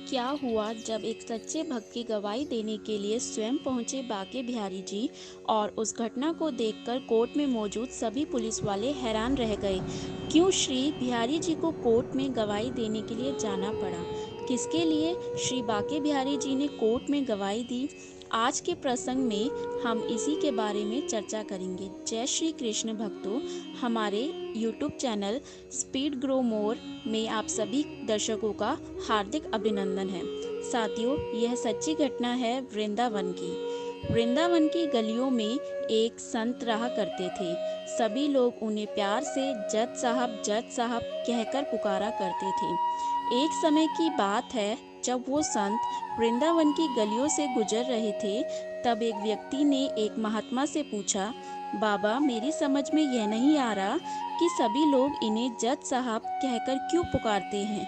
क्या हुआ जब एक सच्चे भक्त की गवाही देने के लिए स्वयं पहुंचे बाके बिहारी जी और उस घटना को देखकर कोर्ट में मौजूद सभी पुलिस वाले हैरान रह गए। क्यों श्री बिहारी जी को कोर्ट में गवाही देने के लिए जाना पड़ा? किसके लिए श्री बाके बिहारी जी ने कोर्ट में गवाही दी? आज के प्रसंग में हम इसी के बारे में चर्चा करेंगे। जय श्री कृष्ण भक्तों, हमारे YouTube channel speed grow more में आप सभी दर्शकों का हार्दिक अभिनंदन है। साथियों, यह सच्ची घटना है वृंदावन की। वृंदावन की गलियों में एक संत रहा करते थे। सभी लोग उन्हें प्यार से जज साहब कहकर पुकारा करते थे। एक समय की बात है, जब वो संत वृंदावन की गलियों से गुजर रहे थे, तब एक व्यक्ति ने एक महात्मा से पूछा, बाबा, मेरी समझ में यह नहीं आ रहा कि सभी लोग इन्हें जज साहब कहकर क्यों पुकारते हैं।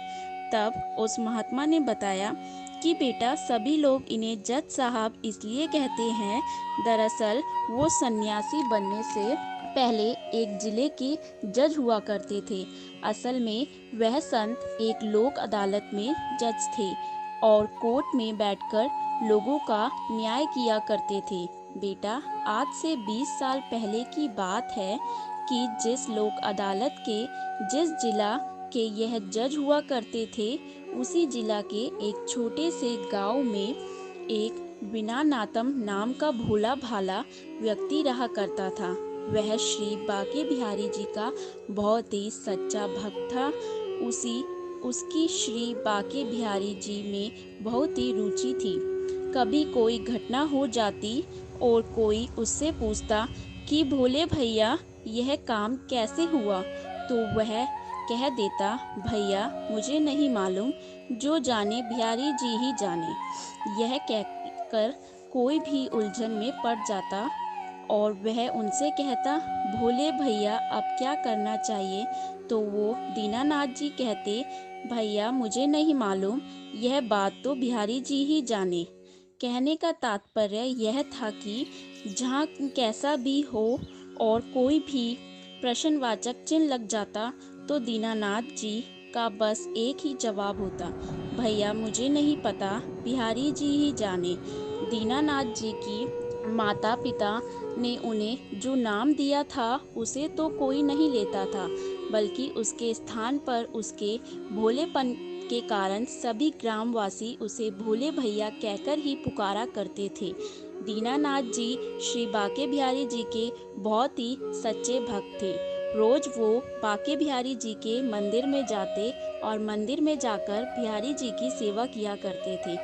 तब उस महात्मा ने बताया कि बेटा, सभी लोग इन्हें जज साहब इसलिए कहते हैं, दरअसल वो सन्यासी बनने से पहले एक जिले के जज हुआ करते थे। असल में वह संत एक लोक अदालत में जज थे और कोर्ट में बैठकर लोगों का न्याय किया करते थे। बेटा, आज से 20 साल पहले की बात है कि जिस लोक अदालत के जिस जिला के यह जज हुआ करते थे, उसी जिला के एक छोटे से गांव में एक विनानातम नाम का भोला भाला व्यक्ति रहा करता था। वह श्री बाके बिहारी जी का बहुत ही सच्चा भक्त था। उसकी श्री बाके बिहारी जी में बहुत ही रुचि थी। कभी कोई घटना हो जाती और कोई उससे पूछता कि भोले भैया, यह काम कैसे हुआ, तो वह कह देता, भैया मुझे नहीं मालूम, जो जाने बिहारी जी ही जाने। यह कहकर कोई भी उलझन में पड़ जाता और वह उनसे कहता, भोले भैया अब क्या करना चाहिए, तो वो दीनानाथ जी कहते, भैया मुझे नहीं मालूम, यह बात तो बिहारी जी ही जाने। कहने का तात्पर्य यह था कि जहाँ कैसा भी हो और कोई भी प्रश्नवाचक चिन्ह लग जाता तो दीनानाथ जी का बस एक ही जवाब होता, भैया मुझे नहीं पता, बिहारी जी ही जाने। दीनानाथ जी की माता पिता ने उन्हें जो नाम दिया था उसे तो कोई नहीं लेता था, बल्कि उसके स्थान पर उसके भोलेपन के कारण सभी ग्रामवासी उसे भोले भैया कहकर ही पुकारा करते थे। दीनानाथ जी श्री बाके बिहारी जी के बहुत ही सच्चे भक्त थे। रोज वो बाके बिहारी जी के मंदिर में जाते और मंदिर में जाकर बिहारी जी की सेवा किया करते थे।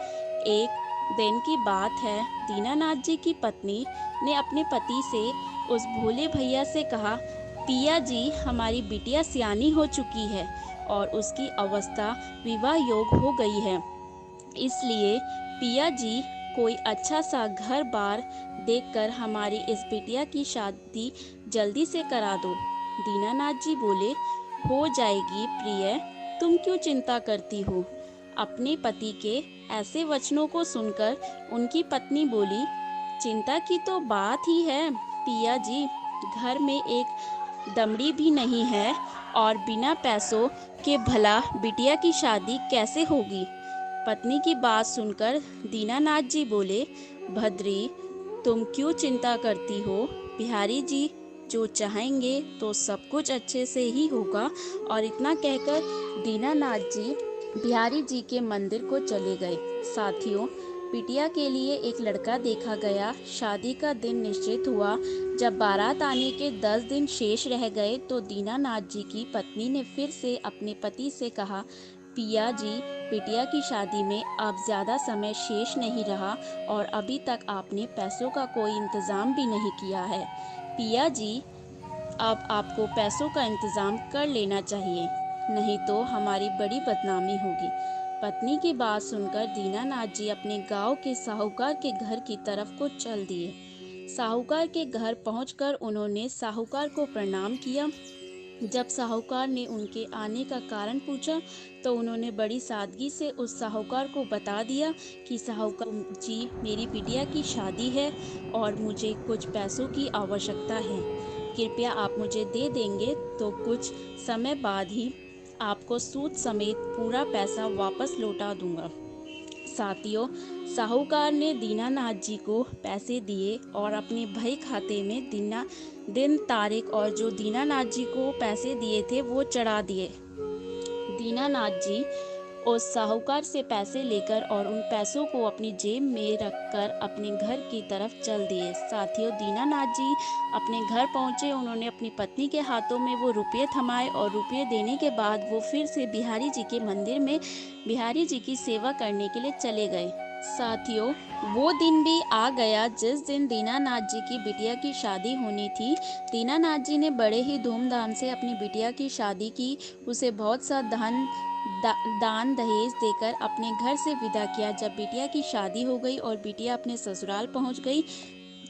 एक दिन की बात है, दीनानाथ जी की पत्नी ने अपने पति से उस भोले भैया से कहा, पिया जी, हमारी बिटिया सियानी हो चुकी है और उसकी अवस्था विवाह योग हो गई है, इसलिए पिया जी कोई अच्छा सा घर बार देखकर हमारी इस बिटिया की शादी जल्दी से करा दो। दीनानाथ जी बोले, हो जाएगी प्रिय, तुम क्यों चिंता करती हो। अपने पति के ऐसे वचनों को सुनकर उनकी पत्नी बोली, चिंता की तो बात ही है पिया जी, घर में एक दमड़ी भी नहीं है और बिना पैसों के भला बिटिया की शादी कैसे होगी। पत्नी की बात सुनकर दीनानाथ जी बोले, भद्री, तुम क्यों चिंता करती हो, बिहारी जी जो चाहेंगे तो सब कुछ अच्छे से ही होगा। और इतना कहकर दीनानाथ जी बिहारी जी के मंदिर को चले गए। साथियों, बिटिया के लिए एक लड़का देखा गया। शादी का दिन निश्चित हुआ। जब बारात आने के 10 दिन शेष रह गए तो दीनानाथ जी की पत्नी ने फिर से अपने पति से कहा, पिया जी, बिटिया की शादी में अब ज़्यादा समय शेष नहीं रहा और अभी तक आपने पैसों का कोई इंतज़ाम भी नहीं किया है। पिया जी, अब आपको पैसों का इंतज़ाम कर लेना चाहिए, नहीं तो हमारी बड़ी बदनामी होगी। पत्नी की बात सुनकर दीनानाथ जी अपने गांव के साहूकार के घर की तरफ को चल दिए। साहूकार के घर पहुंचकर उन्होंने साहूकार को प्रणाम किया। जब साहूकार ने उनके आने का कारण पूछा तो उन्होंने बड़ी सादगी से उस साहूकार को बता दिया कि साहूकार जी, मेरी बिटिया की शादी है और मुझे कुछ पैसों की आवश्यकता है। कृपया आप मुझे दे देंगे तो कुछ समय बाद ही आपको सूद समेत पूरा पैसा वापस लौटा दूंगा। साथियों, साहूकार ने दीनानाथ जी को पैसे दिए और अपने बही खाते में दिन तारीख और जो दीनानाथ जी को पैसे दिए थे वो चढ़ा दिए। दीनानाथ जी उस साहूकार से पैसे लेकर और उन पैसों को अपनी जेब में रखकर अपने घर की तरफ चल दिए। साथियों, दीनानाथ जी अपने घर पहुंचे। उन्होंने अपनी पत्नी के हाथों में वो रुपये थमाए और रुपये देने के बाद वो फिर से बिहारी जी के मंदिर में बिहारी जी की सेवा करने के लिए चले गए। साथियों, वो दिन भी आ गया जिस दिन दीनानाथ जी की बिटिया की शादी होनी थी। दीनानाथ जी ने बड़े ही धूमधाम से अपनी बिटिया की शादी की। उसे बहुत सा दान दहेज देकर अपने घर से विदा किया। जब बिटिया की शादी हो गई और बिटिया अपने ससुराल पहुंच गई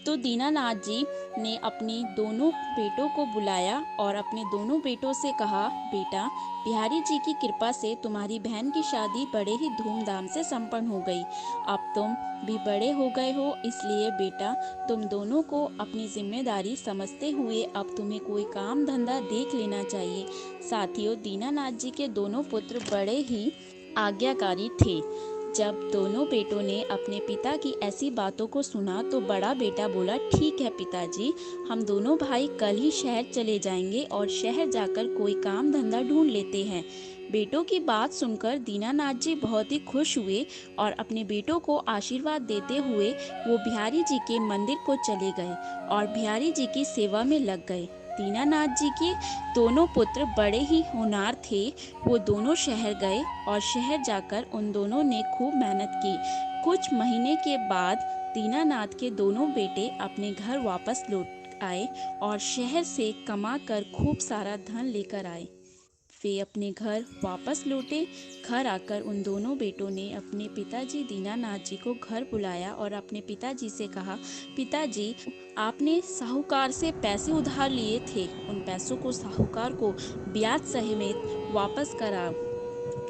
तो दीनानाथ जी ने अपने दोनों बेटों को बुलाया और अपने दोनों बेटों से कहा, बेटा, बिहारी जी की कृपा से तुम्हारी बहन की शादी बड़े ही धूमधाम से संपन्न हो गई। अब तुम भी बड़े हो गए हो, इसलिए बेटा तुम दोनों को अपनी जिम्मेदारी समझते हुए अब तुम्हें कोई काम धंधा देख लेना चाहिए। साथियों, दीनानाथ जी के दोनों पुत्र बड़े ही आज्ञाकारी थे। जब दोनों बेटों ने अपने पिता की ऐसी बातों को सुना तो बड़ा बेटा बोला, ठीक है पिताजी, हम दोनों भाई कल ही शहर चले जाएंगे और शहर जाकर कोई काम धंधा ढूंढ लेते हैं। बेटों की बात सुनकर दीनानाथ जी बहुत ही खुश हुए और अपने बेटों को आशीर्वाद देते हुए वो बिहारी जी के मंदिर को चले गए और बिहारी जी की सेवा में लग गए। दीनानाथ जी के दोनों पुत्र बड़े ही होनहार थे। वो दोनों शहर गए और शहर जाकर उन दोनों ने खूब मेहनत की। कुछ महीने के बाद दीनानाथ के दोनों बेटे अपने घर वापस लौट आए और शहर से कमा कर खूब सारा धन लेकर आए। वे अपने घर वापस लौटे। घर आकर उन दोनों बेटों ने अपने पिताजी दीनानाथ जी को घर बुलाया और अपने पिताजी से कहा, पिताजी, आपने साहूकार से पैसे उधार लिए थे, उन पैसों को साहूकार को ब्याज सहित वापस करा,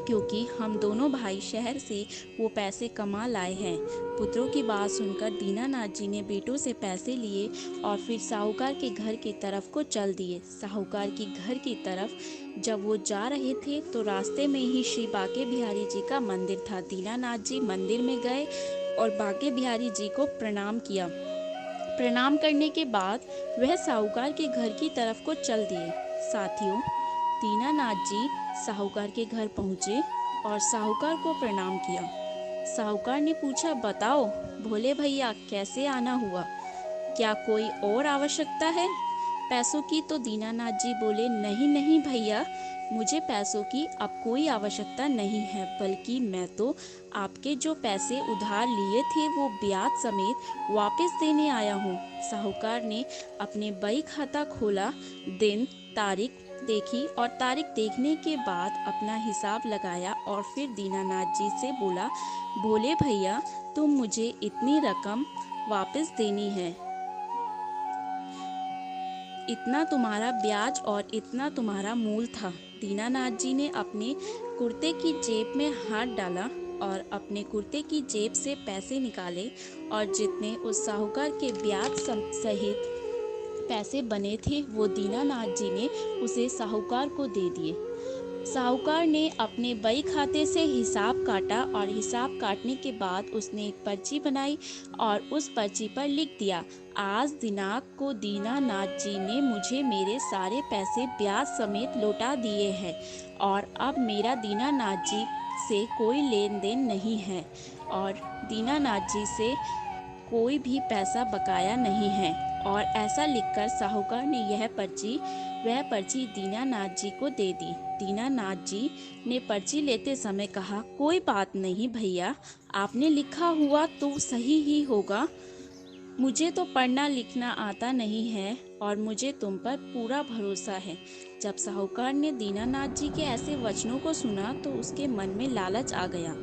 क्योंकि हम दोनों भाई शहर से वो पैसे कमा लाए हैं। पुत्रों की बात सुनकर दीनानाथ जी ने बेटों से पैसे लिए और फिर साहूकार के घर की तरफ को चल दिए। साहूकार के घर की तरफ जब वो जा रहे थे तो रास्ते में ही श्री बांके बिहारी जी का मंदिर था। दीनानाथ जी मंदिर में गए और बांके बिहारी जी को प्रणाम किया। प्रणाम करने के बाद वह साहूकार के घर की तरफ को चल दिए। साथियों, दीनानाथ जी साहूकार के घर पहुंचे और साहूकार को प्रणाम किया। साहूकार ने पूछा, बताओ भोले भैया, कैसे आना हुआ? क्या कोई और आवश्यकता है पैसों की? तो दीनानाथ जी बोले, नहीं नहीं भैया, मुझे पैसों की अब कोई आवश्यकता नहीं है, बल्कि मैं तो आपके जो पैसे उधार लिए थे वो ब्याज समेत वापस देने आया हूँ। साहूकार ने अपने बही खाता खोला, दिन तारीख देखी और तारीख देखने के बाद अपना हिसाब लगाया और फिर दीनानाथ जी से बोला, भोले भैया, तुम मुझे इतनी रकम वापस देनी है, इतना तुम्हारा ब्याज और इतना तुम्हारा मूल था। दीनानाथ जी ने अपने कुर्ते की जेब में हाथ डाला और अपने कुर्ते की जेब से पैसे निकाले और जितने उस साहूकार के ब्याज सहित पैसे बने थे वो दीनानाथ जी ने उसे साहूकार को दे दिए। साहूकार ने अपने बही खाते से हिसाब काटा और हिसाब काटने के बाद उसने एक पर्ची बनाई और उस पर्ची पर लिख दिया, आज दिनांक को दीनानाथ जी ने मुझे मेरे सारे पैसे ब्याज समेत लौटा दिए हैं और अब मेरा दीनानाथ जी से कोई लेन देन नहीं है और दीनानाथ जी से कोई भी पैसा बकाया नहीं है। और ऐसा लिखकर साहूकार ने वह पर्ची दीनानाथ जी को दे दी। दीनानाथ जी ने पर्ची लेते समय कहा, कोई बात नहीं भैया, आपने लिखा हुआ तो सही ही होगा, मुझे तो पढ़ना लिखना आता नहीं है और मुझे तुम पर पूरा भरोसा है। जब साहूकार ने दीनानाथ जी के ऐसे वचनों को सुना तो उसके मन में लालच आ गया।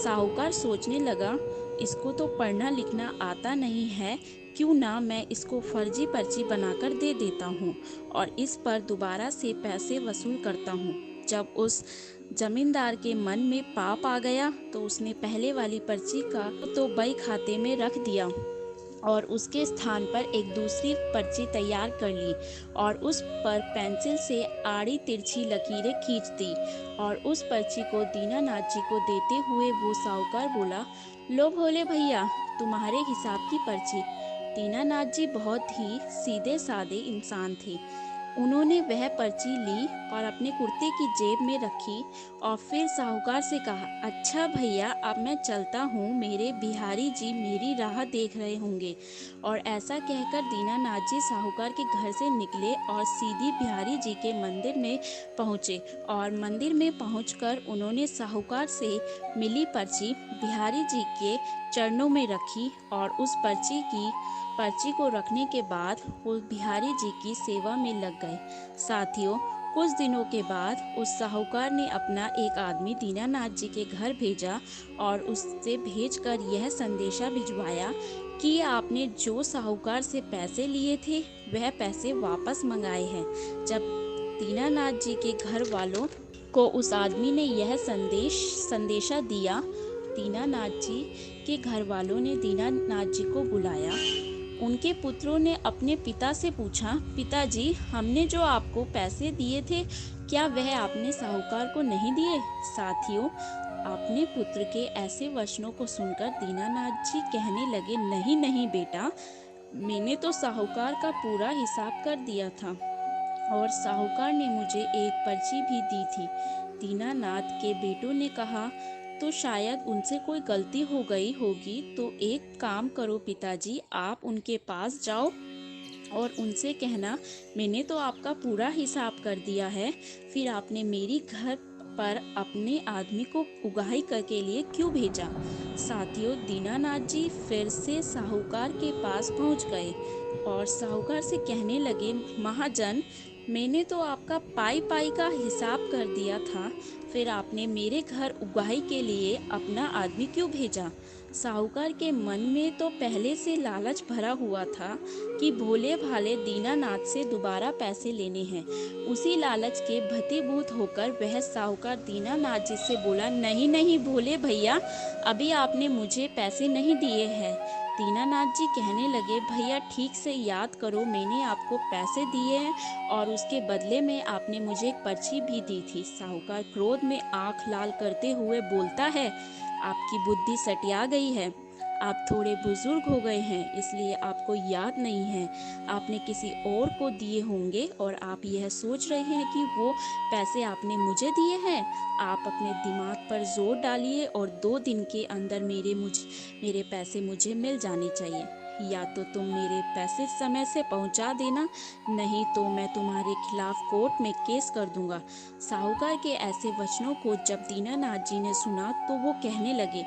साहूकार सोचने लगा, इसको तो पढ़ना लिखना आता नहीं है, क्यों ना मैं इसको फर्जी पर्ची बनाकर दे देता हूँ और इस पर दोबारा से पैसे वसूल करता हूँ। जब उस जमींदार के मन में पाप आ गया तो उसने पहले वाली पर्ची का तो बही खाते में रख दिया और उसके स्थान पर एक दूसरी पर्ची तैयार कर ली और उस पर पेंसिल से आड़ी तिरछी लकीरें खींच दी और उस पर्ची को दीनानाथ जी को देते हुए वो साहूकार बोला, लो भोले भैया, तुम्हारे हिसाब की पर्ची। दीनानाथ जी बहुत ही सीधे साधे इंसान थे। उन्होंने वह पर्ची ली और अपने कुर्ते की जेब में रखी और फिर साहूकार से कहा, अच्छा भैया, अब मैं चलता हूँ, मेरे बिहारी जी मेरी राह देख रहे होंगे। और ऐसा कहकर दीनानाथ जी साहूकार के घर से निकले और सीधी बिहारी जी के मंदिर में पहुँचे और मंदिर में पहुँचकर उन्होंने साहूकार से मिली पर्ची बिहारी जी के चरणों में रखी और उस पर्ची को रखने के बाद वो बिहारी जी की सेवा में लग गए। साथियों, कुछ दिनों के बाद उस साहूकार ने अपना एक आदमी दीनानाथ जी के घर भेजा और उससे भेजकर यह संदेशा भिजवाया कि आपने जो साहूकार से पैसे लिए थे वह पैसे वापस मंगाए हैं। जब दीनानाथ जी के घर वालों को उस आदमी ने यह संदेशा दिया, दीनानाथ जी के घर वालों ने दीनानाथ जी को बुलाया। उनके पुत्रों ने अपने पिता से पूछा, पिताजी, हमने जो आपको पैसे दिए थे, क्या वह आपने साहूकार को नहीं दिए? साथियों, अपने पुत्र के ऐसे वचनों को सुनकर दीनानाथ जी कहने लगे, नहीं नहीं बेटा, मैंने तो साहूकार का पूरा हिसाब कर दिया था और साहूकार ने मुझे एक पर्ची भी दी थी। दीनानाथ के बेटों ने कहा, तो शायद उनसे कोई गलती हो गई होगी, तो एक काम करो पिताजी, आप उनके पास जाओ और उनसे कहना, मैंने तो आपका पूरा हिसाब कर दिया है, फिर आपने मेरी घर पर अपने आदमी को उगाही के लिए क्यों भेजा? साथियों, दीनानाथ जी फिर से साहूकार के पास पहुंच गए और साहूकार से कहने लगे, महाजन, मैंने तो आपका पाई पाई का हिसाब कर दिया था, फिर आपने मेरे घर उगाही के लिए अपना आदमी क्यों भेजा? साहूकार के मन में तो पहले से लालच भरा हुआ था कि भोले भाले दीनानाथ से दोबारा पैसे लेने हैं। उसी लालच के भतीभूत होकर वह साहूकार दीनानाथ जी से बोला, नहीं नहीं भोले भैया, अभी आपने मुझे पैसे नहीं दिए हैं। दीनानाथ जी कहने लगे, भैया ठीक से याद करो, मैंने आपको पैसे दिए हैं और उसके बदले में आपने मुझे एक पर्ची भी दी थी। साहूकार क्रोध में आंख लाल करते हुए बोलता है, आपकी बुद्धि सटिया गई है, आप थोड़े बुजुर्ग हो गए हैं, इसलिए आपको याद नहीं है। आपने किसी और को दिए होंगे और आप यह सोच रहे हैं कि वो पैसे आपने मुझे दिए हैं। आप अपने दिमाग पर जोर डालिए और 2 दिन के अंदर मेरे पैसे मुझे मिल जाने चाहिए। या तो तुम मेरे पैसे समय से पहुंचा देना, नहीं तो मैं तुम्हारे खिलाफ कोर्ट में केस कर दूंगा। साहूकार के ऐसे वचनों को जब दीनानाथ जी ने सुना तो वो कहने लगे,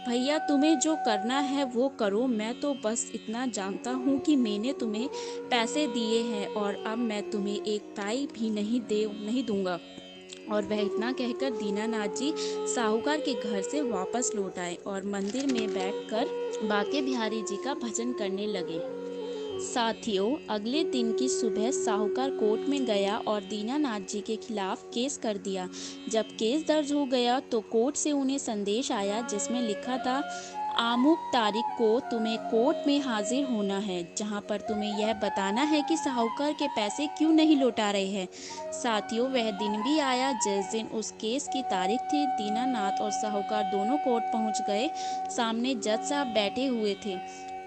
भैया तुम्हें जो करना है वो करो, मैं तो बस इतना जानता हूँ कि मैंने तुम्हें पैसे दिए हैं और अब मैं तुम्हें एक पाई भी नहीं दूंगा। और वह इतना कहकर दीनानाथ जी साहूकार के घर से वापस लौट आए और मंदिर में बैठकर बाके बिहारी जी का भजन करने लगे। साथियों, अगले दिन की सुबह साहूकार कोर्ट में गया और दीनानाथ जी के खिलाफ केस कर दिया। जब केस दर्ज हो गया तो कोर्ट से उन्हें संदेश आया जिसमें लिखा था, आमुक तारीख को तुम्हें कोर्ट में हाजिर होना है, जहां पर तुम्हें यह बताना है कि साहूकार के पैसे क्यों नहीं लौटा रहे हैं। साथियों, वह दिन भी आया जिस दिन उस केस की तारीख थी। दीनानाथ और साहूकार दोनों कोर्ट पहुंच गए। सामने जज साहब बैठे हुए थे।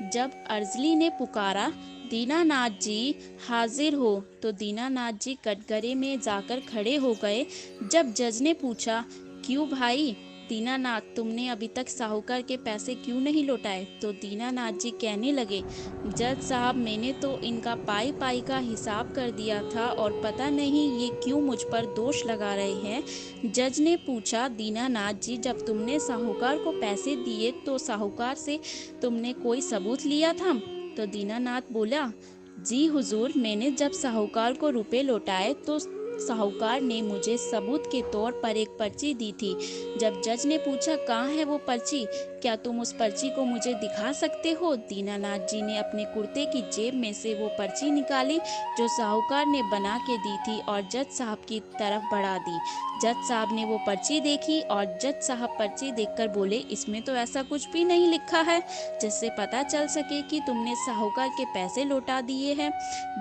जब अर्जली ने पुकारा, दीनानाथ जी हाजिर हो, तो दीनानाथ जी कटघरे में जाकर खड़े हो गए। जब जज ने पूछा, क्यों भाई दीनानाथ, तुमने अभी तक साहूकार के पैसे क्यों नहीं लौटाए? तो दीनानाथ जी कहने लगे, जज साहब, मैंने तो इनका पाई पाई का हिसाब कर दिया था और पता नहीं ये क्यों मुझ पर दोष लगा रहे हैं। जज ने पूछा, दीनानाथ जी, जब तुमने साहूकार को पैसे दिए तो साहूकार से तुमने कोई सबूत लिया था? तो दीनानाथ बोला, जी हुजूर, मैंने जब साहूकार को रुपए लौटाए तो साहूकार ने मुझे सबूत के तौर पर एक पर्ची दी थी। जब जज ने पूछा, कहाँ है वो पर्ची, क्या तुम उस पर्ची को मुझे दिखा सकते हो? दीनानाथ जी ने अपने कुर्ते की जेब में से वो पर्ची निकाली जो साहूकार ने बना के दी थी और जज साहब की तरफ बढ़ा दी। जज साहब ने वो पर्ची देखी और जज साहब पर्ची देखकर बोले, इसमें तो ऐसा कुछ भी नहीं लिखा है जिससे पता चल सके कि तुमने साहूकार के पैसे लौटा दिए हैं।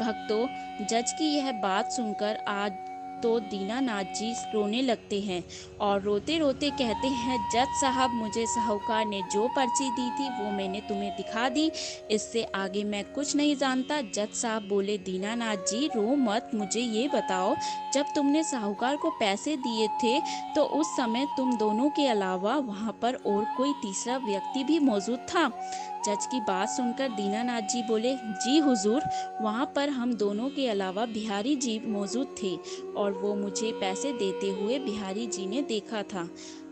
भक्तों, जज की यह बात सुनकर आज तो दीनानाथ जी रोने लगते हैं और रोते रोते कहते हैं, जज साहब, मुझे साहूकार ने जो पर्ची दी थी वो मैंने तुम्हें दिखा दी, इससे आगे मैं कुछ नहीं जानता। जज साहब बोले, दीनानाथ जी रो मत, मुझे ये बताओ, जब तुमने साहूकार को पैसे दिए थे तो उस समय तुम दोनों के अलावा वहाँ पर और कोई तीसरा व्यक्ति भी मौजूद था? जज की बात सुनकर दीनानाथ जी बोले, जी हुजूर, वहाँ पर हम दोनों के अलावा बिहारी जी मौजूद थे और वो मुझे पैसे देते हुए बिहारी जी ने देखा था।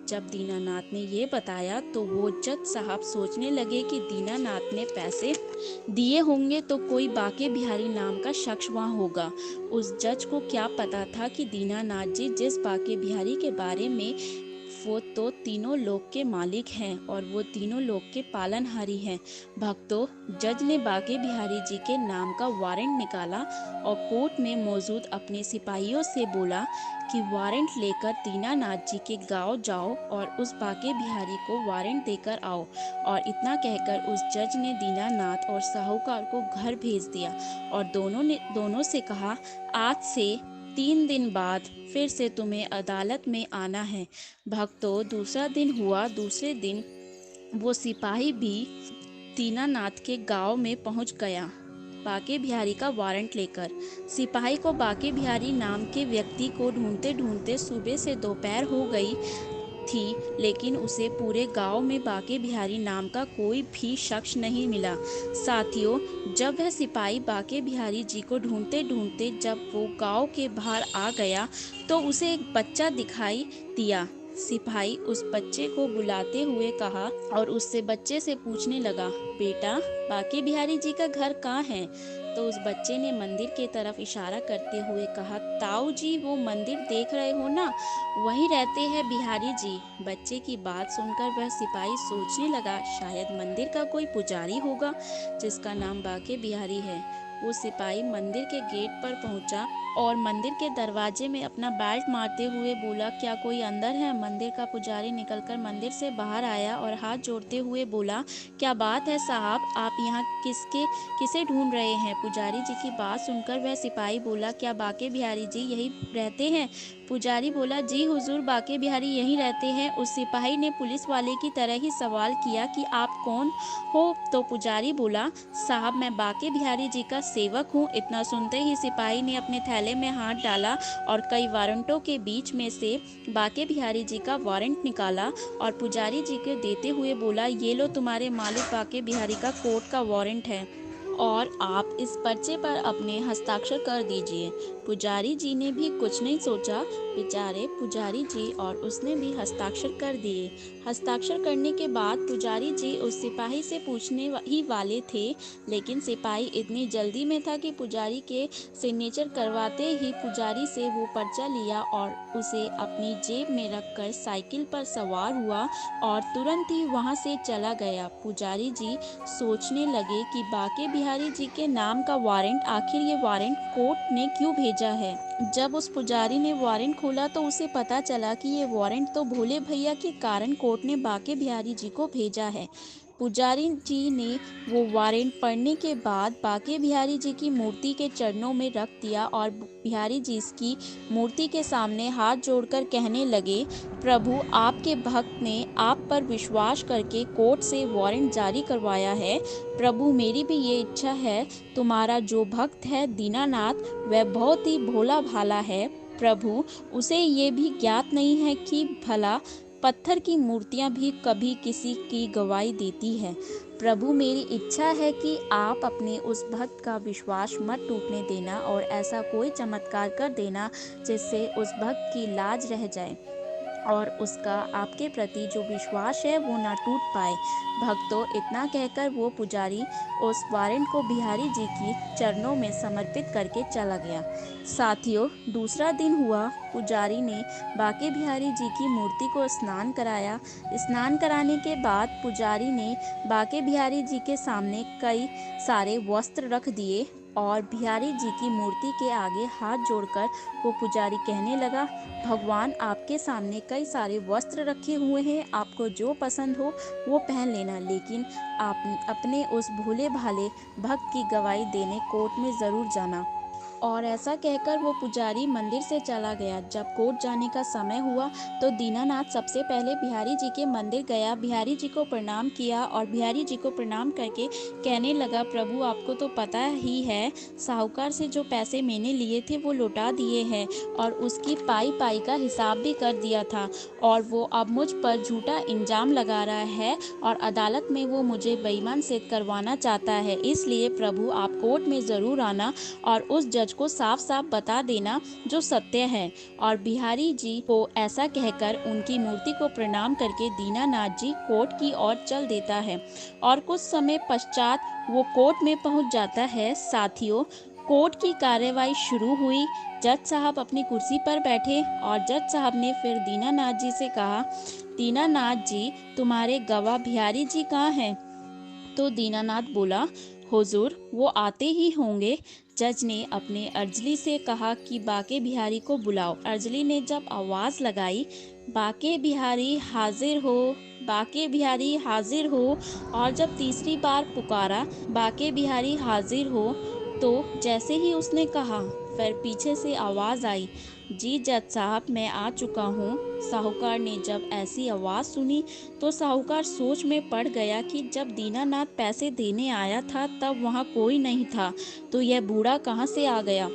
जब दीनानाथ ने ये बताया तो वो जज साहब सोचने लगे कि दीनानाथ ने पैसे दिए होंगे तो कोई बाके बिहारी नाम का शख्स वहाँ होगा। उस जज को क्या पता था कि दीनानाथ जी जिस बाके बिहारी के बारे में, वो तो तीनों लोक के मालिक हैं और वो तीनों लोक के पालनहारी हैं। भक्तों, जज ने बाके बिहारी जी के नाम का वारंट निकाला और कोर्ट में मौजूद अपने सिपाहियों से बोला कि वारंट लेकर दीनानाथ जी के गांव जाओ और उस बाके बिहारी को वारंट देकर आओ। और इतना कहकर उस जज ने दीनानाथ और साहूकार को घर भेज दिया और दोनों से कहा, आज से 3 दिन बाद फिर से तुम्हें अदालत में आना है। भक्तों, दूसरा दिन हुआ। दूसरे दिन वो सिपाही भी दीनानाथ के गांव में पहुंच गया बाके बिहारी का वारंट लेकर। सिपाही को बाके बिहारी नाम के व्यक्ति को ढूंढते ढूंढते सुबह से दोपहर हो गई थी, लेकिन उसे पूरे गांव में बाके बिहारी नाम का कोई भी शख्स नहीं मिला। साथियों, जब वह सिपाही बाके बिहारी जी को ढूंढते ढूंढते जब वो गांव के बाहर आ गया तो उसे एक बच्चा दिखाई दिया। सिपाही उस बच्चे को बुलाते हुए कहा और उससे बच्चे से पूछने लगा, बेटा, बाके बिहारी जी का घर कहाँ है? तो उस बच्चे ने मंदिर की तरफ इशारा करते हुए कहा, ताऊ जी, वो मंदिर देख रहे हो ना, वहीं रहते हैं बिहारी जी। बच्चे की बात सुनकर वह सिपाही सोचने लगा, शायद मंदिर का कोई पुजारी होगा जिसका नाम बाके बिहारी है। वो सिपाही मंदिर के गेट पर पहुंचा और मंदिर के दरवाजे में अपना बेल्ट मारते हुए बोला, क्या कोई अंदर है? मंदिर का पुजारी निकलकर मंदिर से बाहर आया और हाथ जोड़ते हुए बोला, क्या बात है साहब, आप यहाँ किसे ढूंढ रहे हैं? पुजारी जी की बात सुनकर वह सिपाही बोला, क्या बाके बिहारी जी यहीं रहते हैं? पुजारी बोला, जी हुजूर, बाके बिहारी यहीं रहते हैं। उस सिपाही ने पुलिस वाले की तरह ही सवाल किया कि आप कौन हो? तो पुजारी बोला, साहब, मैं बाके बिहारी जी का सेवक हूँ। इतना सुनते ही सिपाही ने अपने थैले में हाथ डाला और कई वारंटों के बीच में से बाके बिहारी जी का वारंट निकाला और पुजारी जी को देते हुए बोला, ये लो, तुम्हारे मालिक बाके बिहारी का कोर्ट का वारंट है और आप इस पर्चे पर अपने हस्ताक्षर कर दीजिए। पुजारी जी ने भी कुछ नहीं सोचा, बेचारे पुजारी जी, और उसने भी हस्ताक्षर कर दिए। हस्ताक्षर करने के बाद पुजारी जी उस सिपाही से पूछने ही वाले थे, लेकिन सिपाही इतनी जल्दी में था कि पुजारी के सिग्नेचर करवाते ही पुजारी से वो पर्चा लिया और उसे अपनी जेब में रखकर साइकिल पर सवार हुआ और तुरंत ही वहाँ से चला गया। पुजारी जी सोचने लगे कि बाके बिहारी जी के नाम का वारंट, आखिर ये वारंट कोर्ट ने क्यों भेजा है? जब उस पुजारी ने वारंट खोला तो उसे पता चला कि ये वारंट तो भोले भैया के कारण कोर्ट ने बाके बिहारी जी को भेजा है। पुजारी जी ने वो वारंट पढ़ने के बाद बाके बिहारी जी की मूर्ति के चरणों में रख दिया और बिहारी जी की मूर्ति के सामने हाथ जोड़कर कहने लगे, प्रभु, आपके भक्त ने आप पर विश्वास करके कोर्ट से वारंट जारी करवाया है। प्रभु, मेरी भी ये इच्छा है, तुम्हारा जो भक्त है दीनानाथ, वह बहुत ही भोला भाला है। प्रभु, उसे ये भी ज्ञात नहीं है कि भला पत्थर की मूर्तियां भी कभी किसी की गवाही देती है। प्रभु, मेरी इच्छा है कि आप अपने उस भक्त का विश्वास मत टूटने देना और ऐसा कोई चमत्कार कर देना जिससे उस भक्त की लाज रह जाए और उसका आपके प्रति जो विश्वास है वो ना टूट पाए। भक्तों, इतना कहकर वो पुजारी उस वारंट को बिहारी जी की चरणों में समर्पित करके चला गया। साथियों, दूसरा दिन हुआ। पुजारी ने बाके बिहारी जी की मूर्ति को स्नान कराया। स्नान कराने के बाद पुजारी ने बाके बिहारी जी के सामने कई सारे वस्त्र रख दिए और बिहारी जी की मूर्ति के आगे हाथ जोड़कर वो पुजारी कहने लगा, भगवान आपके सामने कई सारे वस्त्र रखे हुए हैं, आपको जो पसंद हो वो पहन लेना, लेकिन आप अपने उस भोले भाले भक्त की गवाही देने कोर्ट में ज़रूर जाना। और ऐसा कहकर वो पुजारी मंदिर से चला गया। जब कोर्ट जाने का समय हुआ तो दीनानाथ सबसे पहले बिहारी जी के मंदिर गया, बिहारी जी को प्रणाम किया और बिहारी जी को प्रणाम करके कहने लगा, प्रभु आपको तो पता ही है, साहूकार से जो पैसे मैंने लिए थे वो लौटा दिए हैं और उसकी पाई पाई का हिसाब भी कर दिया था, और वो अब मुझ पर झूठा इल्जाम लगा रहा है और अदालत में वो मुझे बेईमान सिद्ध करवाना चाहता है। इसलिए प्रभु आप कोर्ट में ज़रूर आना और उस जज को साफ साफ बता देना जो सत्य है। और बिहारी जी को ऐसा कहकर उनकी मूर्ति को प्रणाम करके दीनानाथ जी कोर्ट की ओर चल देता है और कुछ समय पश्चात वो कोर्ट में पहुंच जाता है। साथियों, कोर्ट की कार्यवाही शुरू हुई। जज साहब अपनी कुर्सी पर बैठे और जज साहब ने फिर दीनानाथ जी से कहा, दीनानाथ जी तुम्हारे गवाह बिहारी जी कहाँ हैं? तो दीनानाथ बोला, हुजूर वो आते ही होंगे। जज ने अपने अर्जली से कहा कि बाके बिहारी को बुलाओ। अर्जली ने जब आवाज लगाई, बाके बिहारी हाजिर हो, बाके बिहारी हाजिर हो, और जब तीसरी बार पुकारा, बाके बिहारी हाजिर हो, तो जैसे ही उसने कहा फिर पीछे से आवाज आई, जी जज साहब मैं आ चुका हूँ। साहूकार ने जब ऐसी आवाज सुनी तो साहूकार सोच में पड़ गया कि जब दीनानाथ पैसे देने आया था तब वहाँ कोई नहीं था, तो यह बूढ़ा कहाँ से आ गया।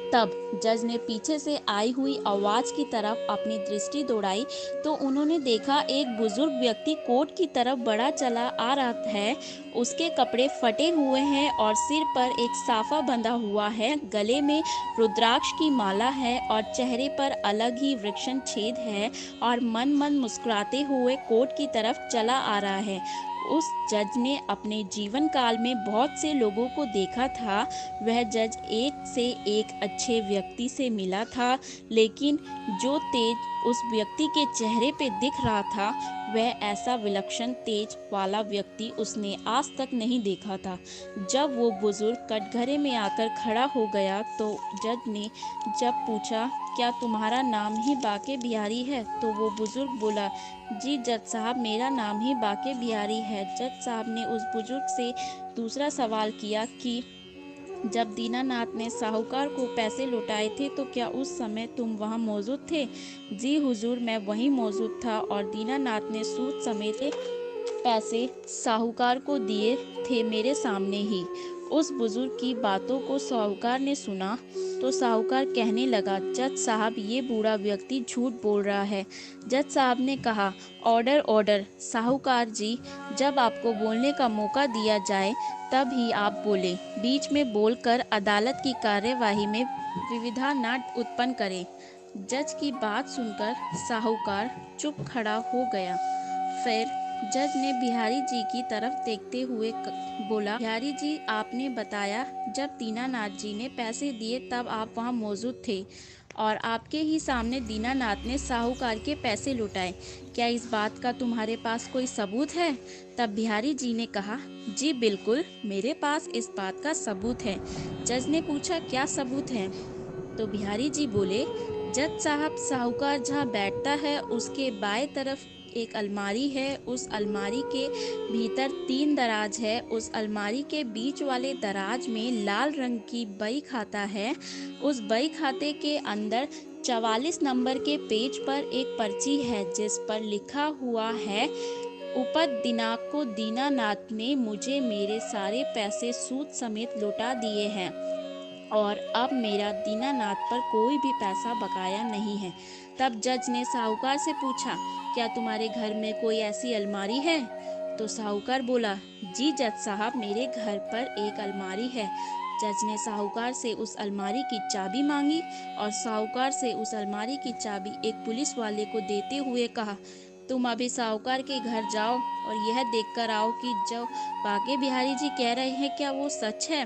तब जज ने पीछे से आई हुई आवाज की तरफ अपनी दृष्टि दौड़ाई तो उन्होंने देखा एक बुजुर्ग व्यक्ति कोर्ट की तरफ बढ़ा चला आ रहा है। उसके कपड़े फटे हुए हैं और सिर पर एक साफा बंधा हुआ है, गले में रुद्राक्ष की माला है और चेहरे पर अलग ही वृक्षण छेद है और मन मन मुस्कुराते हुए कोर्ट की तरफ चला आ रहा है। उस जज ने अपने जीवन काल में बहुत से लोगों को देखा था। वह जज एक से एक अच्छे व्यक्ति से मिला था, लेकिन जो तेज उस व्यक्ति के चेहरे पे दिख रहा था वह ऐसा विलक्षण तेज वाला व्यक्ति उसने आज तक नहीं देखा था। जब वो बुजुर्ग कटघरे में आकर खड़ा हो गया तो जज ने जब पूछा, क्या तुम्हारा नाम ही बाके बिहारी है? तो वो बुजुर्ग बोला, जी जज साहब मेरा नाम ही बाके बिहारी है। जज साहब ने उस बुजुर्ग से दूसरा सवाल किया कि जब दीनानाथ ने साहूकार को पैसे लौटाए थे तो क्या उस समय तुम वहां मौजूद थे? जी हुजूर मैं वहीं मौजूद था और दीनानाथ ने सूद समेत पैसे साहूकार को दिए थे मेरे सामने ही। उस बुजुर्ग की बातों को साहूकार ने सुना तो साहूकार कहने लगा, जज साहब ये बूढ़ा व्यक्ति झूठ बोल रहा है। जज साहब ने कहा, ऑर्डर ऑर्डर। साहूकार जी, जब आपको बोलने का मौका दिया जाए तब ही आप बोले, बीच में बोलकर अदालत की कार्यवाही में विविधा न उत्पन्न करें। जज की बात सुनकर साहूकार चुप खड़ा हो गया। फिर जज ने बिहारी जी की तरफ देखते हुए बोला, बिहारी जी आपने बताया जब दीनानाथ जी ने पैसे दिए तब आप वहां मौजूद थे और आपके ही सामने दीनानाथ ने साहूकार के पैसे लौटाए। क्या इस बात का तुम्हारे पास कोई सबूत है? तब बिहारी जी ने कहा, जी बिल्कुल मेरे पास इस बात का सबूत है। जज ने पूछा, क्या सबूत है? तो बिहारी जी बोले, जज साहब साहूकार जहाँ बैठता है उसके बाएं तरफ एक अलमारी है, उस अलमारी के भीतर 3 दराज है, उस अलमारी के बीच वाले दराज में लाल रंग की बही खाता है, उस बही खाते के अंदर 44 नंबर के पेज पर एक पर्ची है जिस पर लिखा हुआ है, उपत दिनांक को दीनानाथ ने मुझे मेरे सारे पैसे सूद समेत लौटा दिए हैं और अब मेरा दीनानाथ पर कोई भी पैसा बकाया नहीं है। तब जज ने साहूकार से पूछा, क्या तुम्हारे घर में कोई ऐसी अलमारी है? तो साहूकार बोला, जी जज साहब मेरे घर पर एक अलमारी है। जज ने साहूकार से उस अलमारी की चाबी मांगी और साहूकार से उस अलमारी की चाबी एक पुलिस वाले को देते हुए कहा, तुम अभी साहूकार के घर जाओ और यह देखकर आओ कि जो बाके बिहारी जी कह रहे हैं क्या वो सच है।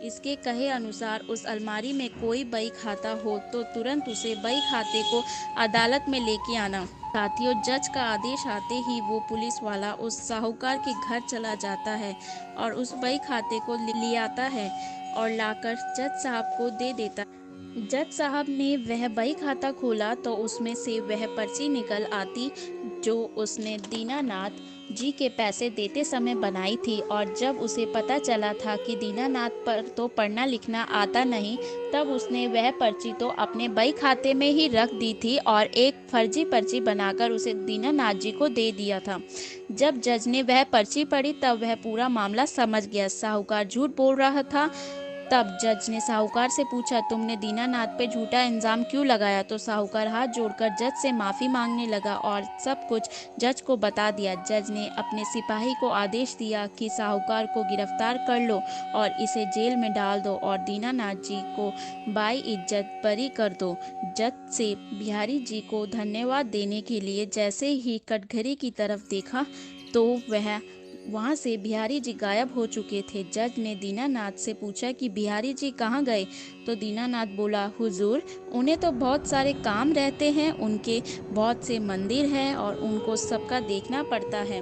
इसके कहे अनुसार उस अलमारी में कोई बही खाता हो तो तुरंत उसे बही खाते को अदालत में लेके आना। साथियों, जज का आदेश आते ही वो पुलिस वाला उस साहूकार के घर चला जाता है और उस बही खाते को ले आता है और लाकर जज साहब को दे देता है। जज साहब ने वह बही खाता खोला तो उसमें से वह पर्ची निकल आती जो उसने दीनानाथ जी के पैसे देते समय बनाई थी। और जब उसे पता चला था कि दीनानाथ पर तो पढ़ना लिखना आता नहीं, तब उसने वह पर्ची तो अपने बही खाते में ही रख दी थी और एक फर्जी पर्ची बनाकर उसे दीनानाथ जी को दे दिया था। जब जज ने वह पर्ची पढ़ी तब वह पूरा मामला समझ गया। साहूकार झूठ बोल रहा था। तब जज ने साहूकार से पूछा, तुमने दीनानाथ पे झूठा इल्जाम क्यों लगाया? तो साहूकार हाथ जोड़कर जज से माफी मांगने लगा और सब कुछ जज को बता दिया। जज ने अपने सिपाही को आदेश दिया कि साहूकार को गिरफ्तार कर लो और इसे जेल में डाल दो और दीनानाथ जी को बाइज्जत बरी कर दो। जज से बिहारी जी को धन्यवाद देने के लिए जैसे ही कटघरे की तरफ देखा तो वहाँ से बिहारी जी गायब हो चुके थे। जज ने दीनानाथ से पूछा कि बिहारी जी कहाँ गए? तो दीनानाथ बोला, हुजूर, उन्हें तो बहुत सारे काम रहते हैं, उनके बहुत से मंदिर हैं और उनको सबका देखना पड़ता है,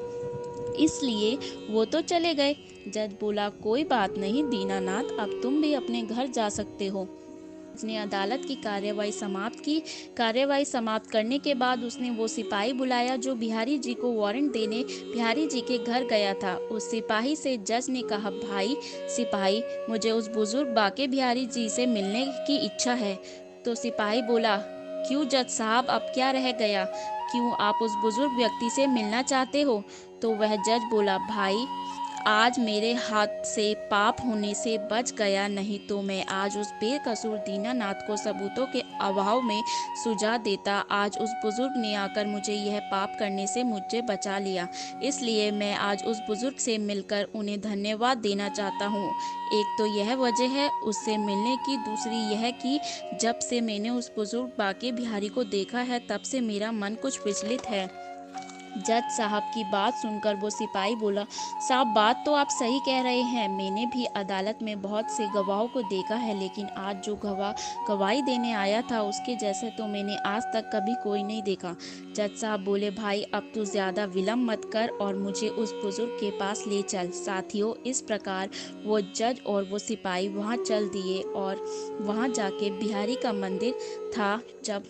इसलिए वो तो चले गए। जज बोला, कोई बात नहीं दीनानाथ, अब तुम भी अपने घर जा सकते हो। उसने अदालत की कार्यवाही समाप्त की। कार्यवाही समाप्त करने के बाद उसने वो सिपाही बुलाया जो बिहारी जी को वारंट देने बिहारी जी के घर गया था। उस सिपाही से जज ने कहा, भाई सिपाही, मुझे उस बुजुर्ग बाके बिहारी जी से मिलने की इच्छा है। तो सिपाही बोला, क्यों जज साहब, अब क्या रह गया? क्यों आप उस बुजुर्ग व्यक्ति से मिलना चाहते हो? तो वह जज बोला, भाई आज मेरे हाथ से पाप होने से बच गया, नहीं तो मैं आज उस बेकसूर दीनानाथ को सबूतों के अभाव में सुझा देता। आज उस बुजुर्ग ने आकर मुझे यह पाप करने से मुझे बचा लिया, इसलिए मैं आज उस बुजुर्ग से मिलकर उन्हें धन्यवाद देना चाहता हूँ। एक तो यह वजह है उससे मिलने की, दूसरी यह कि जब से मैंने उस बुजुर्ग बाके बिहारी को देखा है तब से मेरा मन कुछ विचलित है। जज साहब की बात सुनकर वो सिपाही बोला, साहब बात तो आप सही कह रहे हैं, मैंने भी अदालत में बहुत से गवाहों को देखा है, लेकिन आज जो गवाह गवाही देने आया था उसके जैसे तो मैंने आज तक कभी कोई नहीं देखा। जज साहब बोले, भाई अब तू ज़्यादा विलम्ब मत कर और मुझे उस बुजुर्ग के पास ले चल। साथियों, इस प्रकार वो जज और वो सिपाही वहाँ चल दिए और वहाँ जाके बिहारी का मंदिर था। जब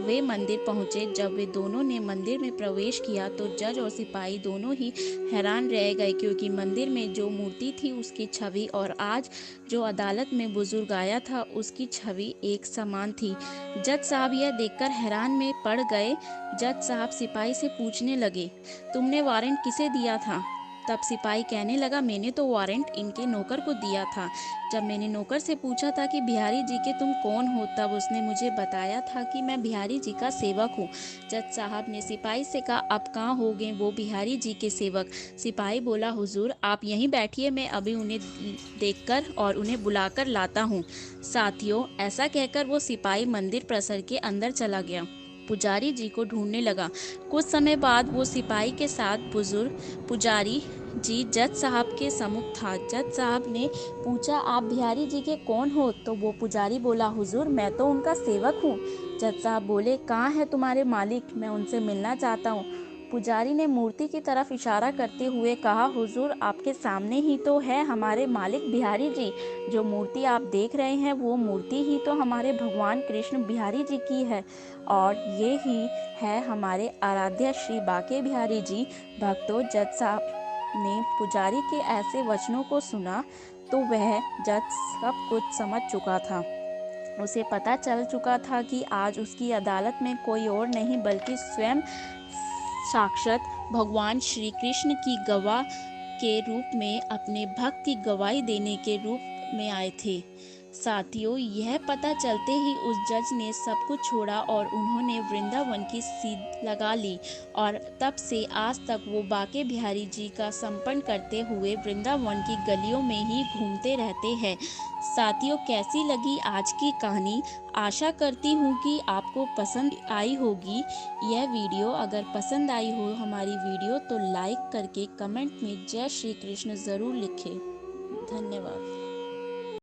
वे मंदिर पहुँचे, जब वे दोनों ने मंदिर में प्रवेश किया तो जज और सिपाही दोनों ही हैरान रह गए, क्योंकि मंदिर में जो मूर्ति थी उसकी छवि और आज जो अदालत में बुजुर्ग आया था उसकी छवि एक समान थी। जज साहब यह देखकर हैरान में पड़ गए। जज साहब सिपाही से पूछने लगे, तुमने वारंट किसे दिया था? तब सिपाही कहने लगा, मैंने तो वारंट इनके नौकर को दिया था। जब मैंने नौकर से पूछा था कि बिहारी जी के तुम कौन हो, तब उसने मुझे बताया था कि मैं बिहारी जी का सेवक हूँ। जज साहब ने सिपाही से कहा, अब कहाँ हो गए वो बिहारी जी के सेवक? सिपाही बोला, हुजूर आप यहीं बैठिए, मैं अभी उन्हें देखकर और उन्हें बुलाकर लाता हूँ। साथियों, ऐसा कहकर वो सिपाही मंदिर परिसर के अंदर चला गया। पुजारी जी को ढूंढने लगा। कुछ समय बाद वो सिपाही के साथ बुजुर्ग पुजारी जी जज साहब के सम्मुख था। जज साहब ने पूछा, आप बिहारी जी के कौन हो? तो वो पुजारी बोला, हुजूर मैं तो उनका सेवक हूँ। जज साहब बोले, कहाँ है तुम्हारे मालिक? मैं उनसे मिलना चाहता हूँ। पुजारी ने मूर्ति की तरफ इशारा करते हुए कहा, हुजूर आपके सामने ही तो है हमारे मालिक बिहारी जी। जो मूर्ति आप देख रहे हैं वो मूर्ति ही तो हमारे भगवान कृष्ण बिहारी जी की है और ये ही है हमारे आराध्य श्री बाके बिहारी जी। भक्तों, जज साहब ने पुजारी के ऐसे वचनों को सुना तो वह जज सब कुछ समझ चुका था। उसे पता चल चुका था कि आज उसकी अदालत में कोई और नहीं बल्कि स्वयं साक्षात भगवान श्री कृष्ण की गवाह के रूप में अपने भक्त की गवाही देने के रूप में आए थे। साथियों, यह पता चलते ही उस जज ने सब कुछ छोड़ा और उन्होंने वृंदावन की सीध लगा ली और तब से आज तक वो बाके बिहारी जी का संपन्न करते हुए वृंदावन की गलियों में ही घूमते रहते हैं। साथियों, कैसी लगी आज की कहानी? आशा करती हूँ कि आपको पसंद आई होगी यह वीडियो। अगर पसंद आई हो हमारी वीडियो तो लाइक करके कमेंट में जय श्री कृष्ण ज़रूर लिखें। धन्यवाद।